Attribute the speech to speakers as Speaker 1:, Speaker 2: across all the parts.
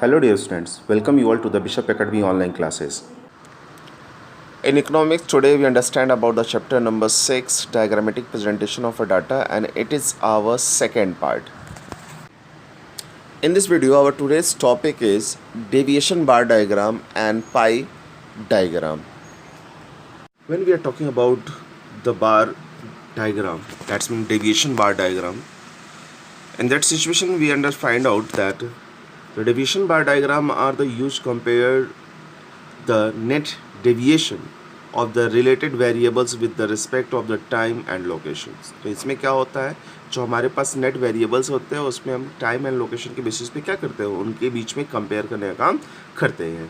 Speaker 1: Hello dear students, welcome you all to the Bishop Academy online classes. In economics today we understand about the chapter number 6, diagrammatic presentation of a data, and it is our second part. In this video our today's topic is deviation bar diagram and pie diagram. When we are talking about the bar diagram, that's mean deviation bar diagram, in that situation we find out that the deviation bar diagram are the used compare the net deviation of the related variables with the respect of the time and locations. तो इसमें क्या होता है, जो हमारे पास net variables होते हैं उसमें हम टाइम एंड लोकेशन के बेसिस पे क्या करते हैं, उनके बीच में कंपेयर करने का काम करते हैं.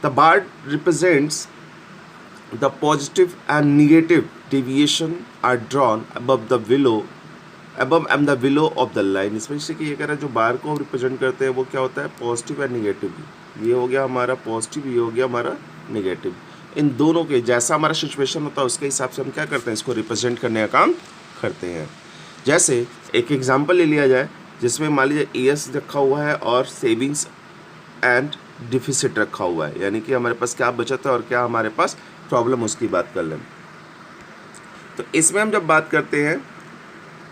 Speaker 1: The bar represents the positive and negative deviation are drawn above and the below of the line. इसमें जैसे कि ये कह रहा है जो बार को रिप्रेजेंट करते हैं वो क्या होता है, पॉजिटिव एंड निगेटिव. ये हो गया हमारा पॉजिटिव, ये हो गया हमारा निगेटिव. इन दोनों के जैसा हमारा सिचुएशन होता है उसके हिसाब से हम क्या करते हैं, इसको रिप्रेजेंट करने का काम करते हैं. जैसे एक एग्जांपल ले लिया जाए जिसमें मान लीजिए ES रखा हुआ है और सेविंग्स एंड डिफिसिट रखा हुआ है, यानी कि हमारे पास क्या बचत है और क्या हमारे पास प्रॉब्लम, उसकी बात कर लें. तो इसमें हम जब बात करते हैं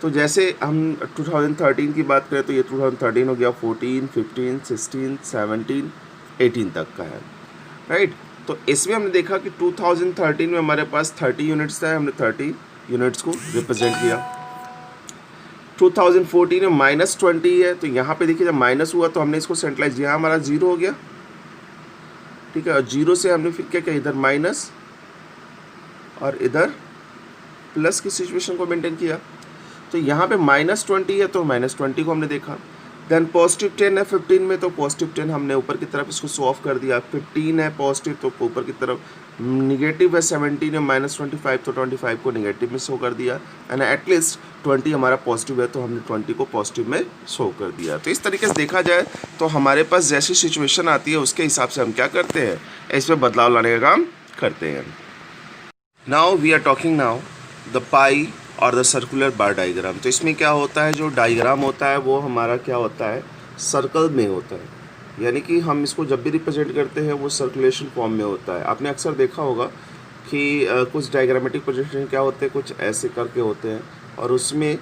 Speaker 1: तो जैसे हम 2013 की बात करें तो ये 2013 हो गया, 14, 15, 16, 17, 18 तक का है, राइट. तो इसमें हमने देखा कि 2013 में हमारे पास 30 यूनिट्स था, हमने 30 यूनिट्स को रिप्रेजेंट किया. 2014 में -20 है, तो यहाँ पे देखिए जब माइनस हुआ तो हमने इसको सेंट्रलाइज, यहाँ हमारा 0 हो गया, ठीक है. और 0 से हमने फिर क्या किया, इधर माइनस और इधर प्लस की सिचुएशन को मेंटेन किया. तो यहाँ पे -20 है तो -20 को हमने देखा. देन पॉजिटिव 10 है 15 में, तो पॉजिटिव 10 हमने ऊपर की तरफ इसको शो ऑफ कर दिया. 15 है पॉजिटिव तो ऊपर की तरफ, निगेटिव है 17 है -25 तो 25 को निगेटिव में शो कर दिया. एंड एटलीस्ट 20 हमारा पॉजिटिव है तो हमने 20 को पॉजिटिव में शो कर दिया. तो इस तरीके से देखा जाए तो हमारे पास जैसी सिचुएशन आती है उसके हिसाब से हम क्या करते हैं, इसमें बदलाव लाने का काम करते हैं. Now we are talking now the pi और द सर्कुलर बार डायग्राम. तो इसमें क्या होता है, जो डायग्राम होता है वो हमारा क्या होता है, सर्कल में होता है, यानी कि हम इसको जब भी रिप्रेजेंट करते हैं वो सर्कुलेशन फॉर्म में होता है. आपने अक्सर देखा होगा कि कुछ डायग्रामेटिक प्रोजेक्शन क्या होते हैं, कुछ ऐसे करके होते हैं और उसमें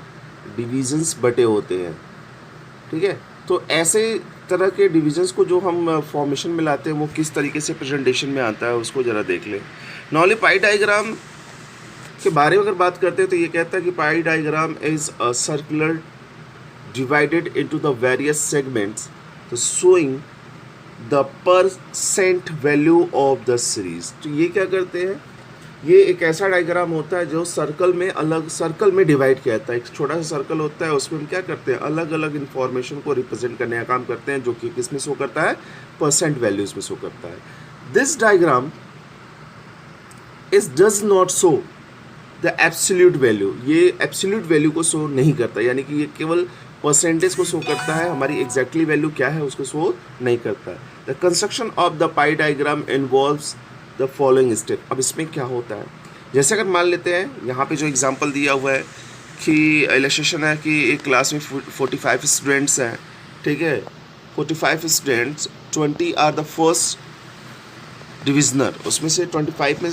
Speaker 1: डिविजन्स बटे होते हैं, ठीक है. तो ऐसे तरह के डिविजन्स को जो हम फॉर्मेशन में लाते हैं वो किस तरीके से प्रेजेंटेशन में आता है उसको ज़रा देख लें. नॉर्मली पाई डायग्राम के बारे में अगर बात करते हैं तो ये कहता है कि पाई diagram is a circular divided into the various segments showing the percent value of the series. तो ये क्या करते हैं, ये एक ऐसा डायग्राम होता है जो सर्कल में डिवाइड किया जाता है. एक छोटा सा सर्कल होता है उसमें हम क्या करते हैं, अलग अलग इंफॉर्मेशन को रिप्रेजेंट करने का काम करते हैं, जो कि किस में शो करता है, परसेंट वैल्यूज में शो करता है. This diagram does not show the absolute value. ये एब्सोल्यूट वैल्यू को शो नहीं करता, यानी कि ये केवल परसेंटेज को शो करता है, हमारी एग्जैक्टली वैल्यू क्या है उसको शो नहीं करता है. The construction of the pi diagram involves the following step. अब इसमें क्या होता है, जैसे अगर मान लेते हैं यहाँ पे जो एग्जांपल दिया हुआ है कि इलस्ट्रेशन है कि एक क्लास में 45 स्टूडेंट्स हैं, ठीक है. 45 स्टूडेंट्स, 20 आर द फर्स्ट डिविजनर, उसमें से 45 में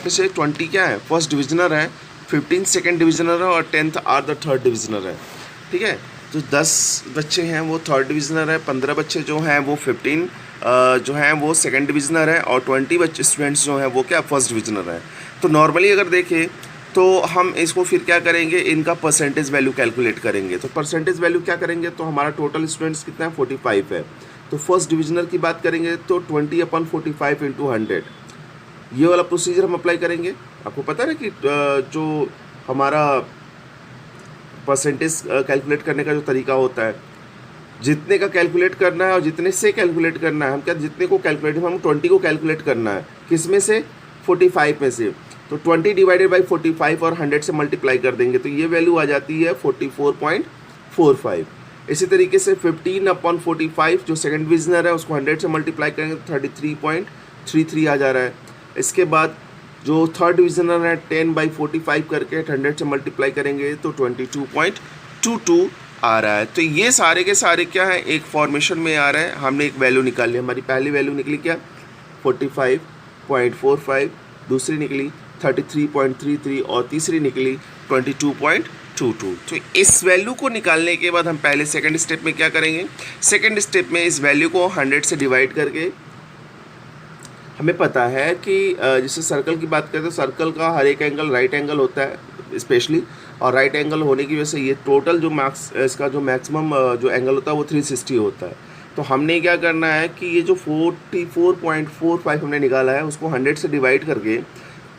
Speaker 1: से 20 क्या है, फर्स्ट डिविजनर है, 15 सेकंड डिविजनर है और 10th आर द थर्ड डिविजनर है, ठीक है. तो 10 बच्चे हैं वो थर्ड डिविजनर है, 15 बच्चे जो हैं वो 15 जो हैं वो सेकंड डिविजनर है और 20 बच्चे स्टूडेंट्स जो हैं वो क्या, फर्स्ट डिविजनर है. तो नॉर्मली अगर देखें तो हम इसको फिर क्या करेंगे, इनका परसेंटेज वैल्यू कैलकुलेट करेंगे. तो परसेंटेज वैल्यू क्या करेंगे, तो हमारा टोटल स्टूडेंट्स कितना है, 45 है. तो फर्स्ट डिविजनर की बात करेंगे तो 20/45 × 100, ये वाला प्रोसीजर हम अप्लाई करेंगे. आपको पता है ना कि जो हमारा परसेंटेज कैलकुलेट करने का जो तरीका होता है, जितने का कैलकुलेट करना है और जितने से कैलकुलेट करना है, हम क्या जितने को कैलकुलेट, हम 20 को कैलकुलेट करना है, किस में से, 45 में से. तो 20 डिवाइडेड बाई 45 और 100 से मल्टीप्लाई कर देंगे तो ये वैल्यू आ जाती है 44.45. इसी तरीके से 15/45 जो सेकंड डिविजनर है उसको 100 से मल्टीप्लाई करेंगे तो 33.33 आ जा रहा है. इसके बाद जो थर्ड डिविजनर है 10/45 करके 100 से मल्टीप्लाई करेंगे तो 22.22 आ रहा है। तो ये सारे के सारे क्या है, एक फॉर्मेशन में आ रहे हैं। हमने एक वैल्यू निकाल लिया, हमारी पहली वैल्यू निकली क्या 45.45, दूसरी निकली 33.33 और तीसरी निकली 22.22। तो इस वैल्यू को निकालने के बाद हम पहले सेकंड स्टेप में क्या करेंगे, सेकंड स्टेप में इस वैल्यू को 100 से डिवाइड करके, हमें पता है कि जैसे सर्कल की बात करें तो सर्कल का हर एक एंगल राइट एंगल होता है स्पेशली, और राइट एंगल होने की वजह से ये टोटल जो इसका जो मैक्सिमम जो एंगल होता है वो 360 होता है। तो हमने क्या करना है कि ये जो 44.45 हमने निकाला है उसको 100 से डिवाइड करके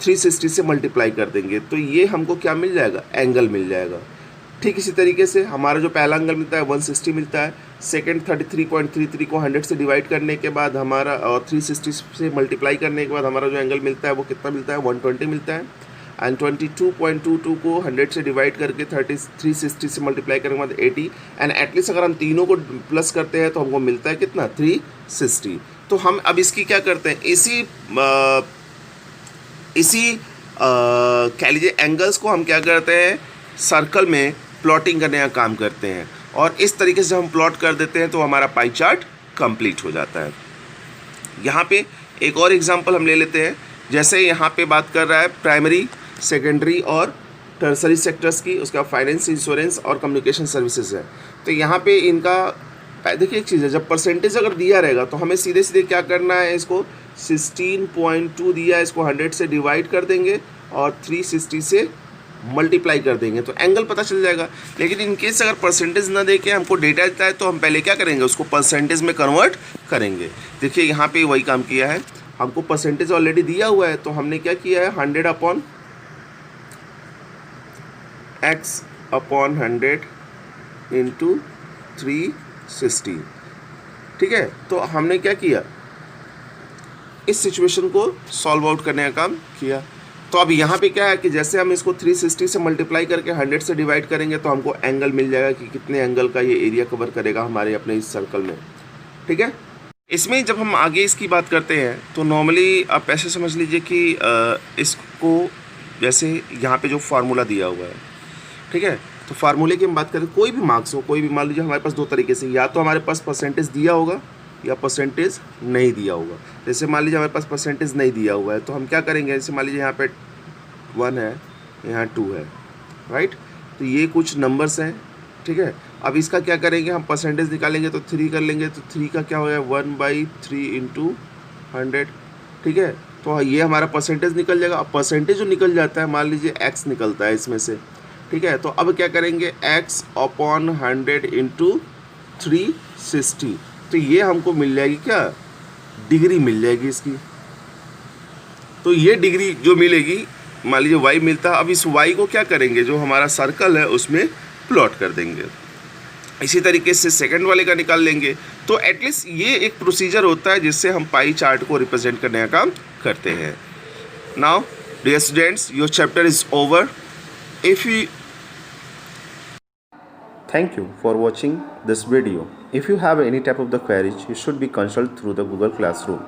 Speaker 1: 360 से मल्टीप्लाई कर देंगे, तो ये हमको क्या मिल जाएगा, एंगल मिल जाएगा। ठीक इसी तरीके से हमारा जो पहला एंगल मिलता है 160 मिलता है, सेकंड 33.33 को 100 से डिवाइड करने के बाद हमारा और 360 से मल्टीप्लाई करने के बाद हमारा जो एंगल मिलता है वो कितना मिलता है, 120 मिलता है। एंड 22.22 को 100 से डिवाइड करके 360 से मल्टीप्लाई करने के बाद 80, एंड एटलीस्ट अगर हम तीनों को प्लस करते हैं तो हमको मिलता है कितना, 360। तो हम अब इसकी क्या करते हैं, इसी कह लीजिए एंगल्स को हम क्या करते हैं, सर्कल में प्लॉटिंग करने का काम करते हैं, और इस तरीके से हम प्लॉट कर देते हैं तो हमारा पाई चार्ट कंप्लीट हो जाता है। यहाँ पे एक और एग्जांपल हम ले लेते हैं, जैसे यहाँ पे बात कर रहा है प्राइमरी, सेकेंडरी और टर्सरी सेक्टर्स की, उसका फाइनेंस, इंश्योरेंस और कम्युनिकेशन सर्विसेज है। तो यहाँ पे इनका देखिए एक चीज़ है, जब परसेंटेज अगर दिया रहेगा तो हमें सीधे सीधे क्या करना है, इसको 16.2 दिया है, इसको 100 से डिवाइड कर देंगे और 360 से मल्टीप्लाई कर देंगे तो एंगल पता चल जाएगा। लेकिन इन केस अगर परसेंटेज ना दे के हमको डेटा देता है तो हम पहले क्या करेंगे, उसको परसेंटेज में कन्वर्ट करेंगे। देखिए यहाँ पे वही काम किया है, हमको परसेंटेज ऑलरेडी दिया हुआ है तो हमने क्या किया है, 100/x/100 इंटू 360। ठीक है, तो हमने क्या किया, इस सिचुएशन को सॉल्व आउट करने का काम किया। तो अब यहाँ पे क्या है कि जैसे हम इसको 360 से मल्टीप्लाई करके 100 से डिवाइड करेंगे तो हमको एंगल मिल जाएगा कि कितने एंगल का ये एरिया कवर करेगा हमारे अपने इस सर्कल में। ठीक है, इसमें जब हम आगे इसकी बात करते हैं तो नॉर्मली आप ऐसे समझ लीजिए कि इसको जैसे यहाँ पे जो फार्मूला दिया हुआ है, ठीक है, तो फार्मूले की हम बात करें, कोई भी मार्क्स हो, कोई भी, मान लीजिए हमारे पास दो तरीके से, या तो हमारे पास परसेंटेज दिया होगा या परसेंटेज नहीं दिया होगा। जैसे मान लीजिए हमारे पास परसेंटेज नहीं दिया हुआ है तो हम क्या करेंगे, जैसे मान लीजिए यहाँ पे 1 है, यहाँ 2 है, राइट, तो ये कुछ नंबर्स हैं। ठीक है, अब इसका क्या करेंगे, हम परसेंटेज निकालेंगे तो 3 कर लेंगे, तो 3 का क्या हो गया, 1/3 इंटू 100। ठीक है, तो ये हमारा परसेंटेज निकल जाएगा। अब परसेंटेज जो निकल जाता है, मान लीजिए x निकलता है इसमें से। ठीक है, तो अब क्या करेंगे, x/100 इंटू 360, तो ये हमको मिल जाएगी क्या, डिग्री मिल जाएगी इसकी। तो ये डिग्री जो मिलेगी, मान लीजिए y मिलता है, अब इस y को क्या करेंगे, जो हमारा सर्कल है उसमें प्लॉट कर देंगे। इसी तरीके से सेकंड वाले का निकाल लेंगे। तो एटलीस्ट ये एक प्रोसीजर होता है जिससे हम पाई चार्ट को रिप्रेजेंट करने का काम करते हैं। Now dear students, your chapter is over. If you Thank you for watching this video. If you have any type of the queries, you should be consulted through the Google Classroom.